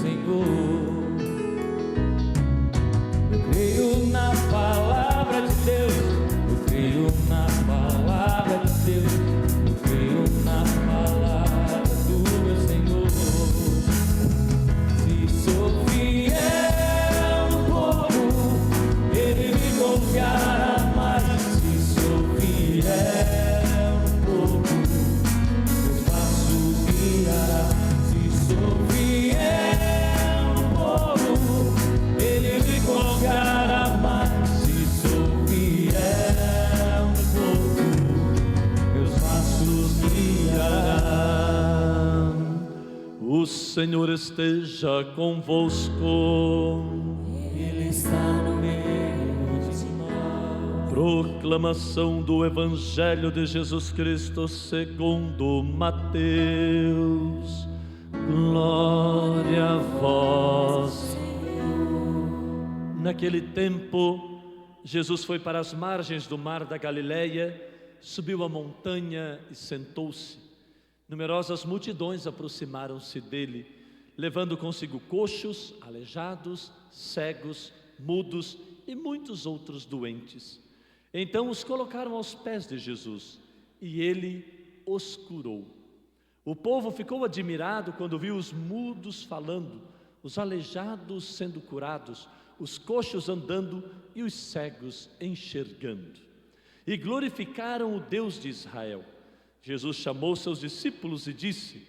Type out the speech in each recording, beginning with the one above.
Senhor. Eu creio na palavra de Deus, eu creio na palavra de Deus, eu creio na palavra do meu Senhor. Se sou fiel no pouco, Ele me confiará mais. Se sou fiel no pouco, meus passos guiará. Se sou fiel no pouco, Ele me confiará mais. Se sou fiel no pouco, meus passos guiará. O Senhor esteja convosco. Ele está no meio de nós. Proclamação do Evangelho de Jesus Cristo segundo Mateus. Glória a vós, Senhor. Naquele tempo, Jesus foi para as margens do mar da Galileia, subiu a montanha e sentou-se. Numerosas multidões aproximaram-se dele, levando consigo coxos, aleijados, cegos, mudos e muitos outros doentes. Então os colocaram aos pés de Jesus e ele os curou. O povo ficou admirado quando viu os mudos falando, os aleijados sendo curados, os coxos andando e os cegos enxergando. E glorificaram o Deus de Israel. Jesus chamou seus discípulos e disse: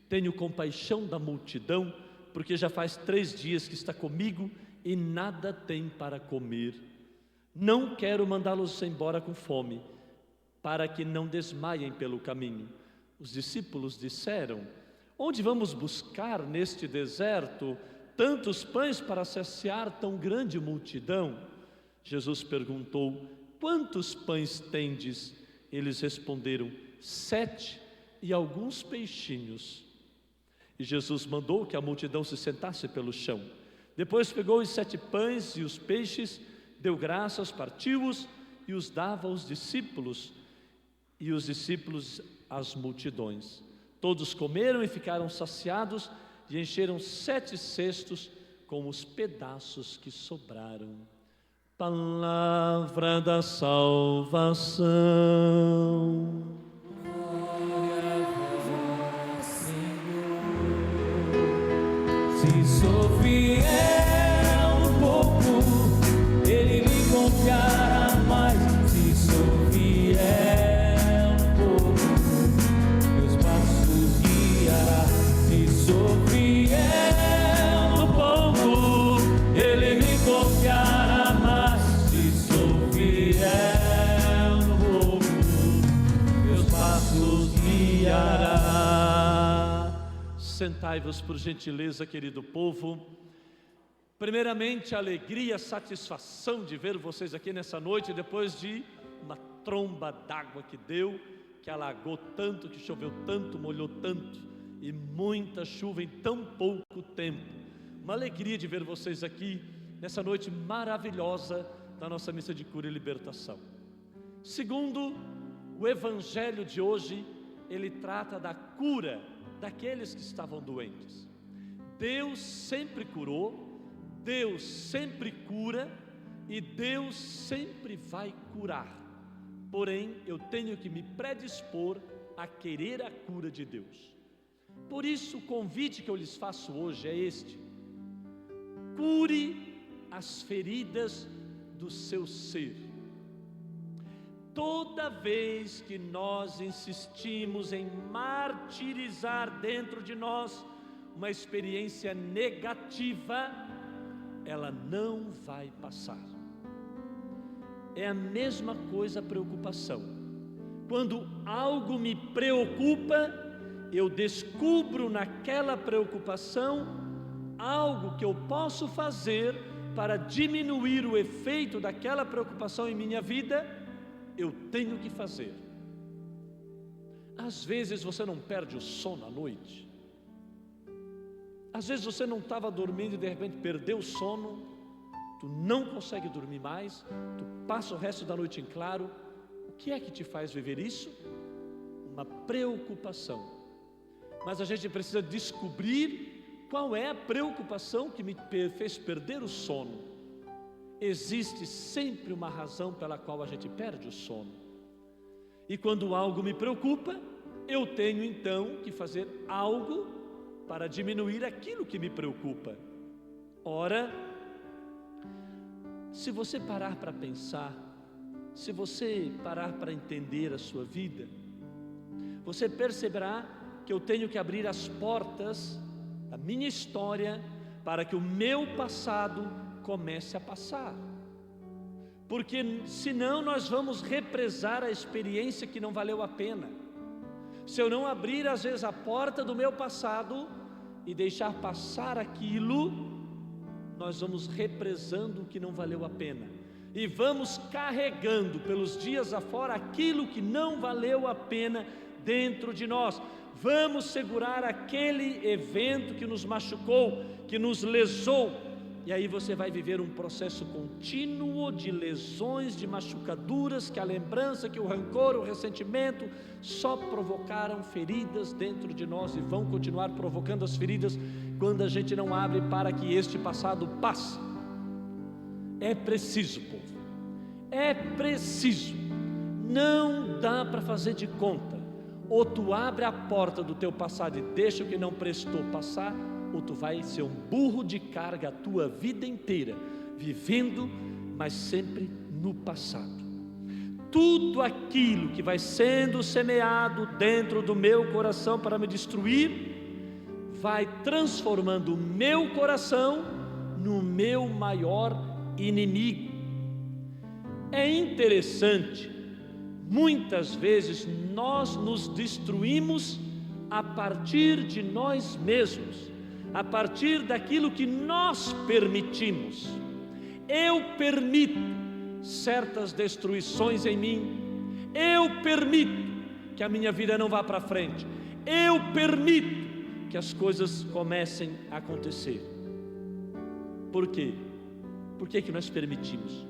tenho compaixão da multidão, porque já faz 3 dias que está comigo e nada tem para comer. Não quero mandá-los embora com fome, para que não desmaiem pelo caminho. Os discípulos disseram: onde vamos buscar neste deserto tantos pães para saciar tão grande multidão? Jesus perguntou: quantos pães tendes? Eles responderam: 7 e alguns peixinhos. E Jesus mandou que a multidão se sentasse pelo chão. Depois pegou os 7 pães e os peixes, deu graças, partiu-os e os dava aos discípulos, e os discípulos às multidões. Todos comeram e ficaram saciados, e encheram 7 cestos com os pedaços que sobraram. Palavra da salvação. Se sou fiel no pouco, Ele me confiará mais. Se sou fiel no pouco, meus passos guiará. Se sou fiel no pouco, Ele me confiará mais. Se sou fiel no pouco, meus passos guiará. Sentai-vos por gentileza, querido povo. Primeiramente, a alegria, a satisfação de ver vocês aqui nessa noite, depois de uma tromba d'água que deu, que alagou tanto, que choveu tanto, molhou tanto, e muita chuva em tão pouco tempo. Uma alegria de ver vocês aqui nessa noite maravilhosa da nossa missa de cura e libertação. Segundo, o Evangelho de hoje, ele trata da cura daqueles que estavam doentes. Deus sempre curou, Deus sempre cura e Deus sempre vai curar. Porém, eu tenho que me predispor a querer a cura de Deus. Por isso, o convite que eu lhes faço hoje é este: cure as feridas do seu ser. Toda vez que nós insistimos em martirizar dentro de nós uma experiência negativa, ela não vai passar. É a mesma coisa a preocupação. Quando algo me preocupa, eu descubro naquela preocupação algo que eu posso fazer para diminuir o efeito daquela preocupação em minha vida. Eu tenho que fazer. Às vezes você não perde o sono à noite. Às vezes você não estava dormindo e de repente perdeu o sono. Tu não consegue dormir mais. Tu passa o resto da noite em claro. O que é que te faz viver isso? Uma preocupação. Mas a gente precisa descobrir qual é a preocupação que me fez perder o sono? Existe sempre uma razão pela qual a gente perde o sono. E quando algo me preocupa, eu tenho então que fazer algo para diminuir aquilo que me preocupa. Ora, se você parar para pensar, se você parar para entender a sua vida, você perceberá que eu tenho que abrir as portas da minha história para que o meu passado comece a passar. Porque senão nós vamos represar a experiência que não valeu a pena. Se eu não abrir às vezes a porta do meu passado e deixar passar aquilo, nós vamos represando o que não valeu a pena. E vamos carregando pelos dias afora aquilo que não valeu a pena dentro de nós. Vamos segurar aquele evento que nos machucou, que nos lesou. E aí você vai viver um processo contínuo de lesões, de machucaduras, que a lembrança, que o rancor, o ressentimento só provocaram feridas dentro de nós e vão continuar provocando as feridas quando a gente não abre para que este passado passe. É preciso, povo, é preciso. Não dá para fazer de conta. Ou tu abre a porta do teu passado e deixa o que não prestou passar, ou tu vai ser um burro de carga a tua vida inteira, vivendo, mas sempre no passado. Tudo aquilo que vai sendo semeado dentro do meu coração para me destruir, vai transformando o meu coração no meu maior inimigo. É interessante, muitas vezes nós nos destruímos a partir de nós mesmos, a partir daquilo que nós permitimos. Eu permito certas destruições em mim, eu permito que a minha vida não vá para frente, eu permito que as coisas comecem a acontecer. Por quê? Por que nós permitimos?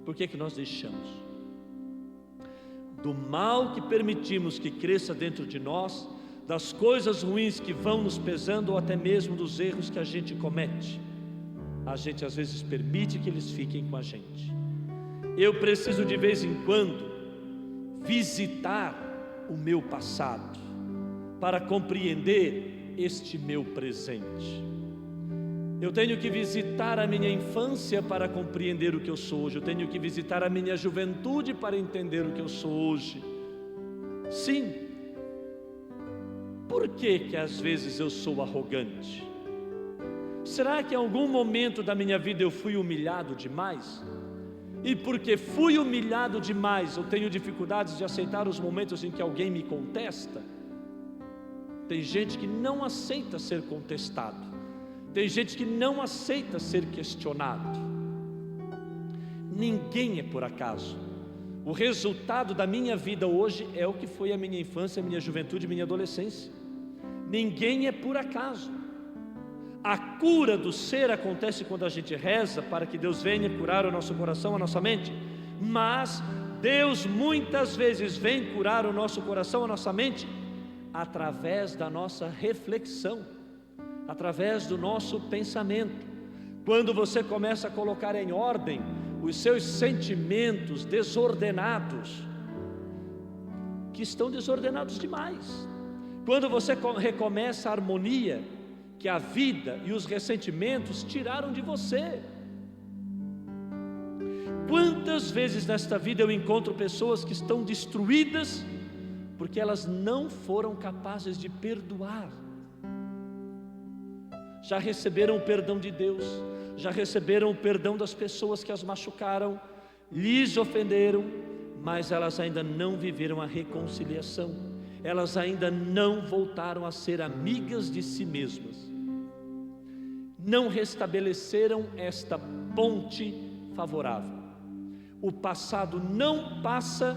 Por que nós deixamos? Do mal que permitimos que cresça dentro de nós, das coisas ruins que vão nos pesando, ou até mesmo dos erros que a gente comete, a gente às vezes permite que eles fiquem com a gente. Eu preciso de vez em quando visitar o meu passado para compreender este meu presente. Eu tenho que visitar a minha infância para compreender o que eu sou hoje. Eu tenho que visitar a minha juventude para entender o que eu sou hoje. Sim. Por que às vezes eu sou arrogante? Será que em algum momento da minha vida eu fui humilhado demais? E porque fui humilhado demais, eu tenho dificuldades de aceitar os momentos em que alguém me contesta? Tem gente que não aceita ser contestado. Tem gente que não aceita ser questionado. Ninguém é por acaso. O resultado da minha vida hoje é o que foi a minha infância, a minha juventude, a minha adolescência. Ninguém é por acaso. A cura do ser acontece quando a gente reza para que Deus venha curar o nosso coração, a nossa mente. Mas Deus muitas vezes vem curar o nosso coração, a nossa mente, através da nossa reflexão, através do nosso pensamento. Quando você começa a colocar em ordem os seus sentimentos desordenados, que estão desordenados demais. Quando você recomeça a harmonia que a vida e os ressentimentos tiraram de você. Quantas vezes nesta vida eu encontro pessoas que estão destruídas porque elas não foram capazes de perdoar. Já receberam o perdão de Deus, já receberam o perdão das pessoas que as machucaram, lhes ofenderam, mas elas ainda não viveram a reconciliação, elas ainda não voltaram a ser amigas de si mesmas, não restabeleceram esta ponte favorável. O passado não passa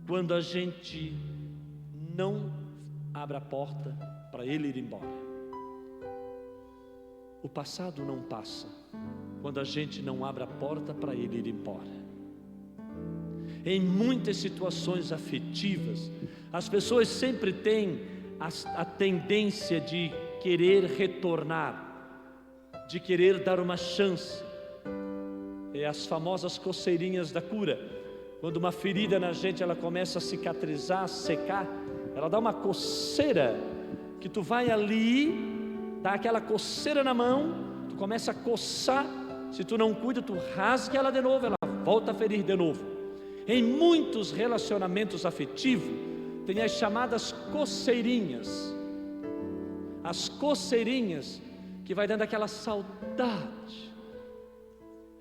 quando a gente não abre a porta para ele ir embora. O passado não passa quando a gente não abre a porta para ele ir embora. Em muitas situações afetivas, as pessoas sempre têm a tendência de querer retornar, de querer dar uma chance. É as famosas coceirinhas da cura. Quando uma ferida na gente, ela começa a cicatrizar, a secar, ela dá uma coceira, que tu vai ali, dá aquela coceira na mão, tu começa a coçar, se tu não cuida, tu rasga ela de novo, ela volta a ferir de novo. Em muitos relacionamentos afetivos, tem as chamadas coceirinhas. As coceirinhas que vai dando aquela saudade,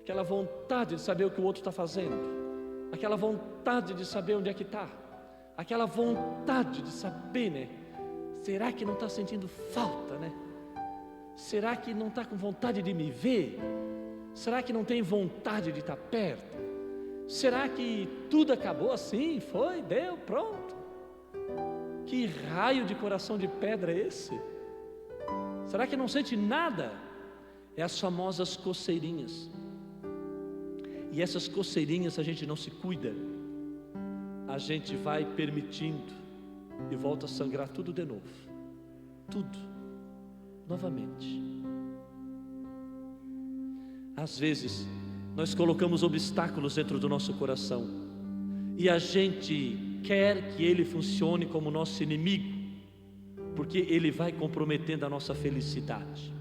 aquela vontade de saber o que o outro está fazendo, aquela vontade de saber onde é que está, aquela vontade de saber, né? Será que não está sentindo falta, né? Será que não está com vontade de me ver? Será que não tem vontade de estar perto? Será que tudo acabou assim? Foi, deu, pronto. Que raio de coração de pedra é esse? Será que não sente nada? É as famosas coceirinhas. E essas coceirinhas, a gente não se cuida, a gente vai permitindo e volta a sangrar tudo de novo. Tudo, novamente. Às vezes, nós colocamos obstáculos dentro do nosso coração e a gente quer que ele funcione como nosso inimigo, porque ele vai comprometendo a nossa felicidade.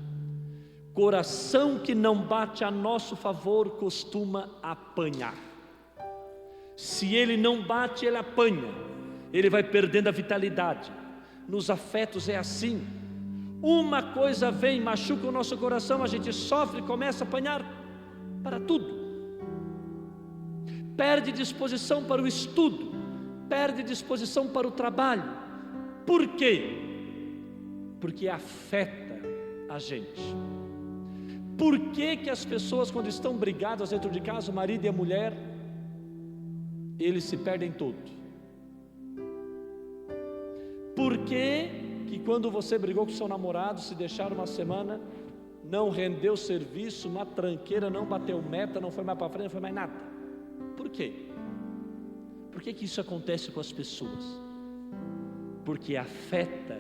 Coração que não bate a nosso favor costuma apanhar. Se ele não bate, ele apanha. Ele vai perdendo a vitalidade. Nos afetos é assim. Uma coisa vem, machuca o nosso coração, a gente sofre, começa a apanhar para tudo. Perde disposição para o estudo, perde disposição para o trabalho. Por quê? Porque afeta a gente. Por que que as pessoas, quando estão brigadas dentro de casa, o marido e a mulher, eles se perdem todo? Por que quando você brigou com seu namorado, se deixaram uma semana, não rendeu serviço, uma tranqueira, não bateu meta, não foi mais para frente, não foi mais nada? Por quê? Por que que isso acontece com as pessoas? Porque afeta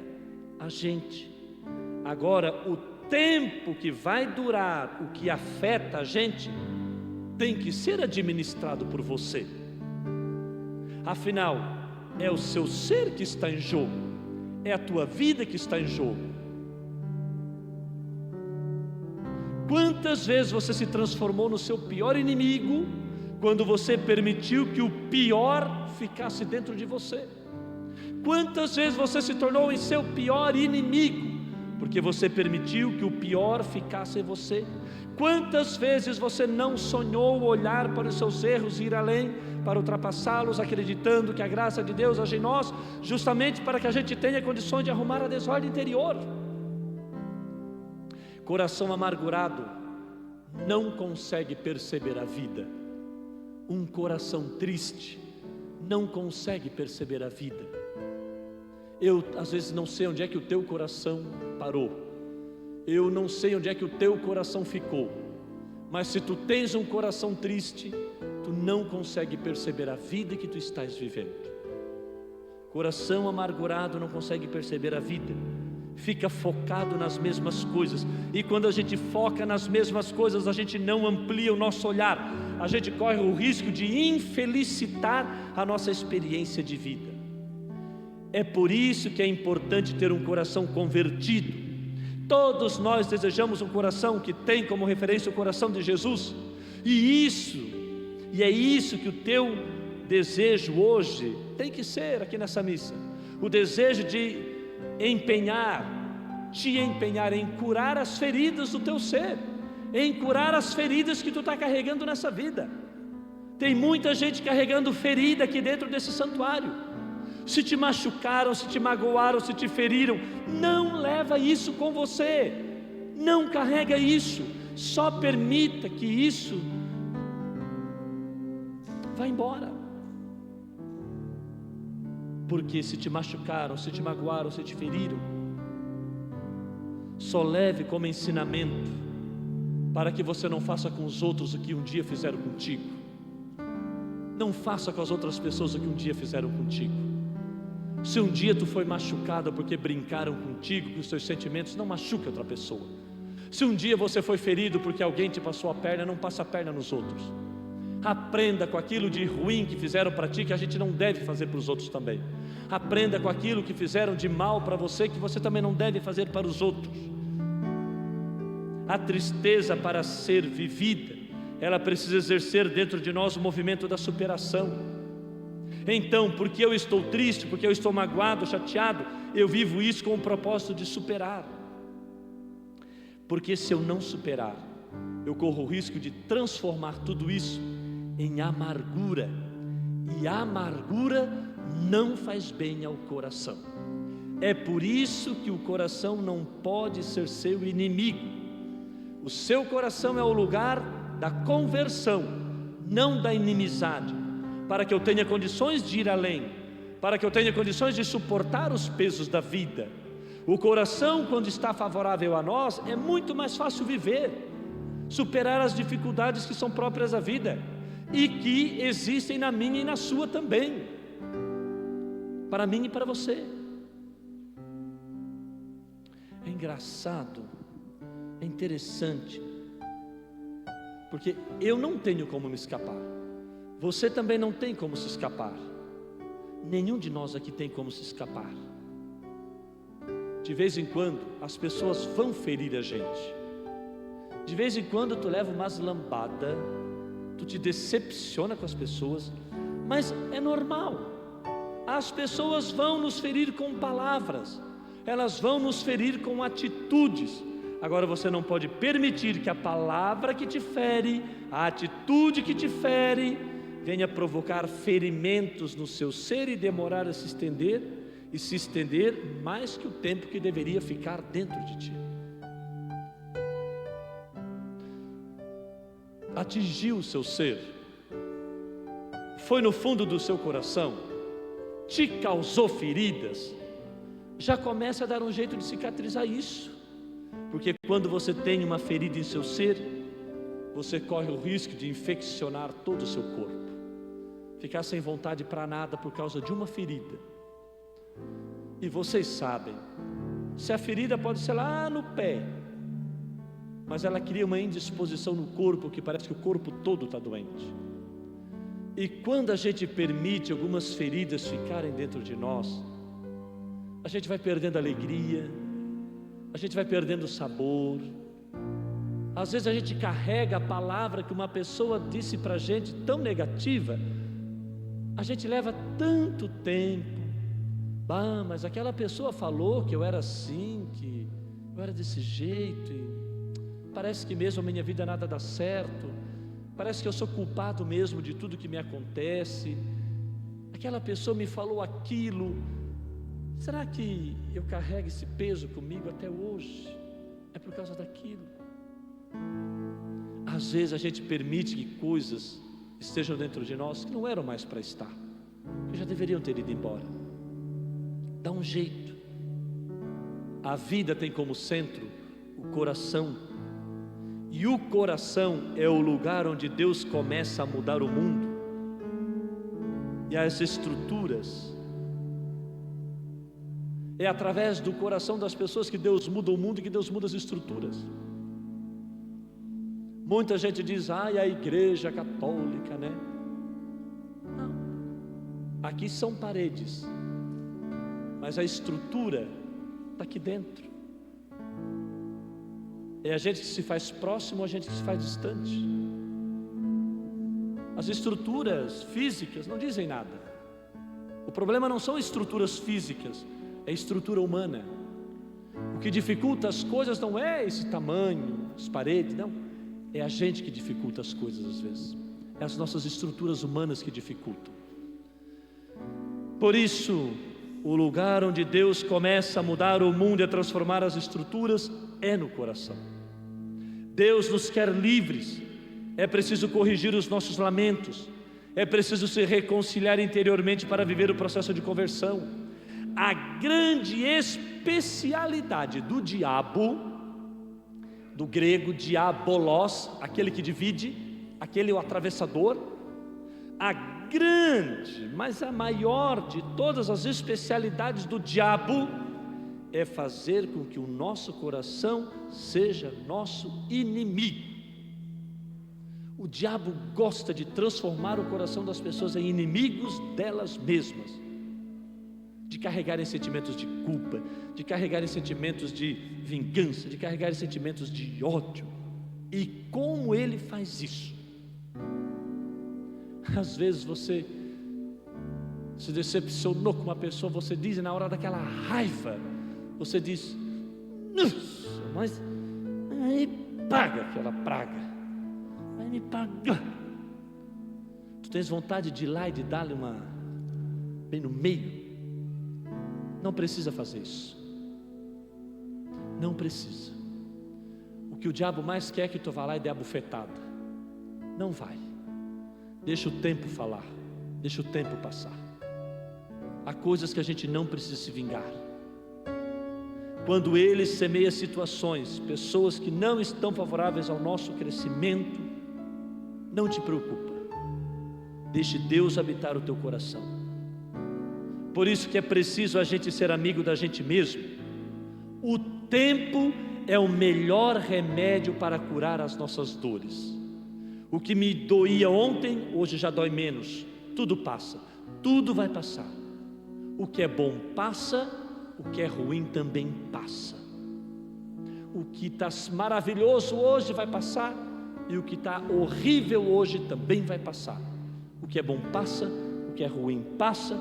a gente. Agora, o tempo que vai durar o que afeta a gente tem que ser administrado por você. Afinal, é o seu ser que está em jogo, é a tua vida que está em jogo. Quantas vezes você se transformou no seu pior inimigo quando você permitiu que o pior ficasse dentro de você? Quantas vezes você se tornou em seu pior inimigo porque você permitiu que o pior ficasse em você? Quantas vezes você não sonhou olhar para os seus erros e ir além, para ultrapassá-los, acreditando que a graça de Deus age em nós, justamente para que a gente tenha condições de arrumar a desordem interior? Coração amargurado não consegue perceber a vida. Um coração triste não consegue perceber a vida. Eu às vezes não sei onde é que o teu coração parou, eu não sei onde é que o teu coração ficou, mas se tu tens um coração triste, tu não consegue perceber a vida que tu estás vivendo. Coração amargurado não consegue perceber a vida, fica focado nas mesmas coisas, e quando a gente foca nas mesmas coisas, a gente não amplia o nosso olhar, a gente corre o risco de infelicitar a nossa experiência de vida. É por isso que é importante ter um coração convertido. Todos nós desejamos um coração que tem como referência o coração de Jesus, e é isso que o teu desejo hoje tem que ser aqui nessa missa, o desejo de te empenhar em curar as feridas do teu ser, em curar as feridas que tu está carregando nessa vida. Tem muita gente carregando ferida aqui dentro desse santuário. Se te machucaram, se te magoaram, se te feriram, não leva isso com você, não carrega isso, só permita que isso vá embora. Porque se te machucaram, se te magoaram, se te feriram, só leve como ensinamento, para que você não faça com os outros o que um dia fizeram contigo. Não faça com as outras pessoas o que um dia fizeram contigo. Se um dia tu foi machucado porque brincaram contigo, que os teus sentimentos não machuquem outra pessoa. Se um dia você foi ferido porque alguém te passou a perna, não passa a perna nos outros. Aprenda com aquilo de ruim que fizeram para ti, que a gente não deve fazer para os outros também. Aprenda com aquilo que fizeram de mal para você, que você também não deve fazer para os outros. A tristeza, para ser vivida, ela precisa exercer dentro de nós o movimento da superação. Então, porque eu estou triste, porque eu estou magoado, chateado, eu vivo isso com o propósito de superar. Porque se eu não superar, eu corro o risco de transformar tudo isso em amargura. E a amargura não faz bem ao coração. É por isso que o coração não pode ser seu inimigo. O seu coração é o lugar da conversão, não da inimizade. Para que eu tenha condições de ir além, para que eu tenha condições de suportar os pesos da vida. O coração, quando está favorável a nós, é muito mais fácil viver, superar as dificuldades que são próprias da vida e que existem na minha e na sua também, para mim e para você. É engraçado, é interessante, porque eu não tenho como me escapar. Você também não tem como se escapar. Nenhum de nós aqui tem como se escapar. De vez em quando as pessoas vão ferir a gente. De vez em quando tu leva umas lambadas, tu te decepciona com as pessoas, mas é normal. As pessoas vão nos ferir com palavras, elas vão nos ferir com atitudes. Agora você não pode permitir que a palavra que te fere, a atitude que te fere, venha provocar ferimentos no seu ser e demorar a se estender mais que o tempo que deveria ficar dentro de ti. Atingiu o seu ser, foi no fundo do seu coração, te causou feridas, já comece a dar um jeito de cicatrizar isso, porque quando você tem uma ferida em seu ser, você corre o risco de infeccionar todo o seu corpo, ficar sem vontade para nada por causa de uma ferida. E vocês sabem, se a ferida pode ser lá no pé, mas ela cria uma indisposição no corpo, que parece que o corpo todo está doente. E quando a gente permite algumas feridas ficarem dentro de nós, a gente vai perdendo alegria, a gente vai perdendo sabor. Às vezes a gente carrega a palavra que uma pessoa disse para a gente tão negativa, a gente leva tanto tempo. Mas aquela pessoa falou que eu era assim, que eu era desse jeito, e parece que mesmo a minha vida nada dá certo, parece que eu sou culpado mesmo de tudo que me acontece. Aquela pessoa me falou aquilo, será que eu carrego esse peso comigo até hoje? É por causa daquilo. Às vezes a gente permite que coisas estejam dentro de nós que não eram mais para estar, que já deveriam ter ido embora. Dá um jeito. A vida tem como centro o coração, e o coração é o lugar onde Deus começa a mudar o mundo e as estruturas. É através do coração das pessoas que Deus muda o mundo e que Deus muda as estruturas. Muita gente diz, a igreja católica, né? Não, aqui são paredes, mas a estrutura está aqui dentro. É a gente que se faz próximo ou a gente que se faz distante. As estruturas físicas não dizem nada. O problema não são estruturas físicas, é estrutura humana. O que dificulta as coisas não é esse tamanho, as paredes, não. É a gente que dificulta as coisas às vezes. É as nossas estruturas humanas que dificultam. Por isso, o lugar onde Deus começa a mudar o mundo e a transformar as estruturas é no coração. Deus nos quer livres. É preciso corrigir os nossos lamentos, é preciso se reconciliar interiormente para viver o processo de conversão. A grande especialidade do diabo, do grego diabolos, aquele que divide, aquele o atravessador, a grande, mas a maior de todas as especialidades do diabo é fazer com que o nosso coração seja nosso inimigo. O diabo gosta de transformar o coração das pessoas em inimigos delas mesmas, de carregarem sentimentos de culpa, de carregarem sentimentos de vingança, de carregarem sentimentos de ódio. E como ele faz isso? Às vezes você se decepcionou com uma pessoa, você diz, e na hora daquela raiva, você diz: nossa, mas aí paga aquela praga, vai me pagar. Tu tens vontade de ir lá e de dar-lhe uma bem no meio. Não precisa fazer isso. Não precisa. O que o diabo mais quer é que tu vá lá e dê a bufetada. Não vai. Deixa o tempo falar. Deixa o tempo passar. Há coisas que a gente não precisa se vingar. Quando ele semeia situações, pessoas que não estão favoráveis ao nosso crescimento, não te preocupa. Deixe Deus habitar o teu coração. Por isso que é preciso a gente ser amigo da gente mesmo. O tempo é o melhor remédio para curar as nossas dores. O que me doía ontem, hoje já dói menos. Tudo passa, tudo vai passar. O que é bom passa, o que é ruim também passa. O que está maravilhoso hoje vai passar, e o que está horrível hoje também vai passar. O que é bom passa, o que é ruim passa,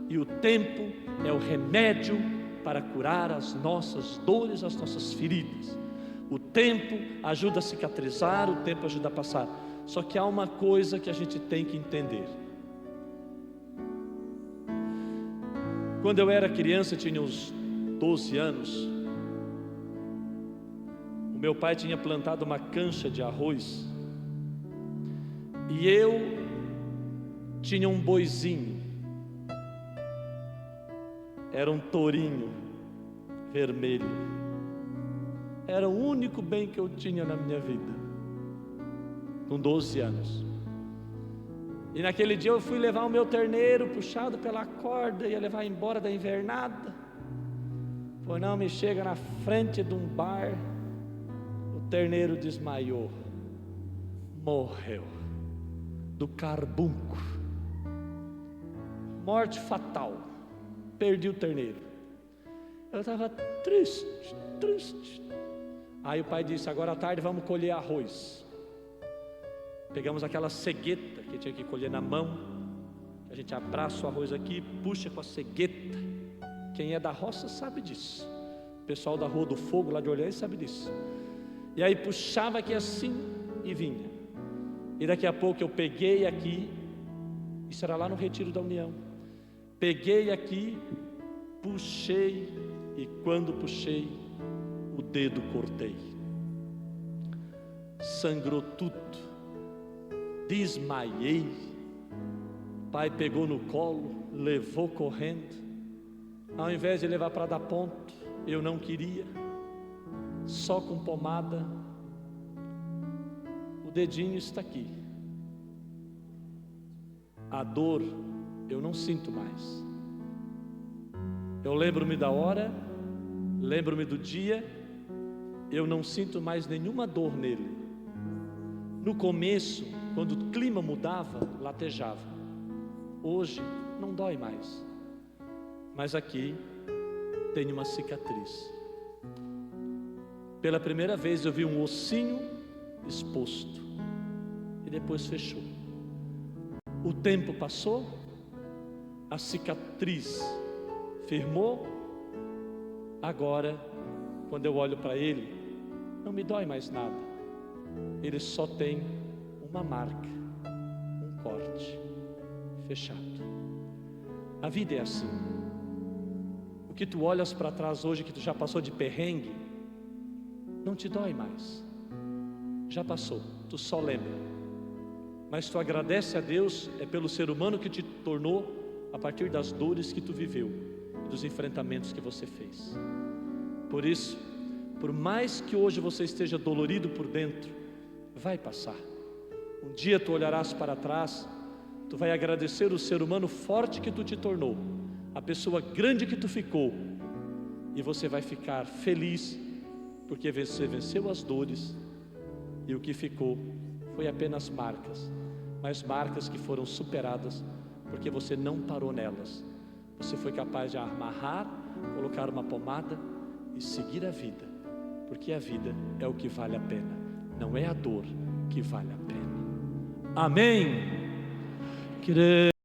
e o tempo é o remédio para curar as nossas dores, as nossas feridas. O tempo ajuda a cicatrizar, o tempo ajuda a passar. Só que há uma coisa que a gente tem que entender. Quando eu era criança, tinha uns 12 anos, o meu pai tinha plantado uma cancha de arroz, e eu tinha um boizinho, era um tourinho vermelho, era o único bem que eu tinha na minha vida, com 12 anos. E naquele dia eu fui levar o meu terneiro, puxado pela corda, ia levar embora da invernada. Pois não, me chega na frente de um bar, o terneiro desmaiou, morreu, do carbunco, morte fatal, perdi o terneiro. Eu estava triste. Aí o pai disse: agora à tarde vamos colher arroz. Pegamos aquela cegueta que tinha que colher na mão, a gente abraça o arroz aqui, puxa com a cegueta. Quem é da roça sabe disso. O pessoal da Rua do Fogo, lá de Orleans, sabe disso. E aí puxava aqui assim e vinha. E daqui a pouco eu peguei aqui, isso era lá no Retiro da União. Peguei aqui, puxei, e quando puxei, o dedo cortei. Sangrou tudo. Desmaiei. Pai pegou no colo, levou correndo. Ao invés de levar para dar ponto, eu não queria, só com pomada. O dedinho está aqui. A dor eu não sinto mais. Eu lembro-me da hora, lembro-me do dia, eu não sinto mais nenhuma dor nele. No começo, quando o clima mudava, latejava. Hoje não dói mais. Mas aqui tem uma cicatriz. Pela primeira vez eu vi um ossinho exposto e depois fechou. O tempo passou, a cicatriz firmou. Agora, quando eu olho para ele, não me dói mais nada. Ele só tem uma marca, um corte fechado. A vida é assim. O que tu olhas para trás hoje, que tu já passou de perrengue, não te dói mais. Já passou, tu só lembra. Mas tu agradece a Deus é pelo ser humano que te tornou, a partir das dores que tu viveu e dos enfrentamentos que você fez. Por isso, por mais que hoje você esteja dolorido por dentro, vai passar. Um dia tu olharás para trás Tu vai agradecer o ser humano forte que tu te tornou, a pessoa grande que tu ficou, e você vai ficar feliz, porque você venceu as dores, e o que ficou foi apenas marcas, mas marcas que foram superadas, porque você não parou nelas. Você foi capaz de amarrar, colocar uma pomada e seguir a vida, porque a vida é o que vale a pena, não é a dor que vale a pena. Amém.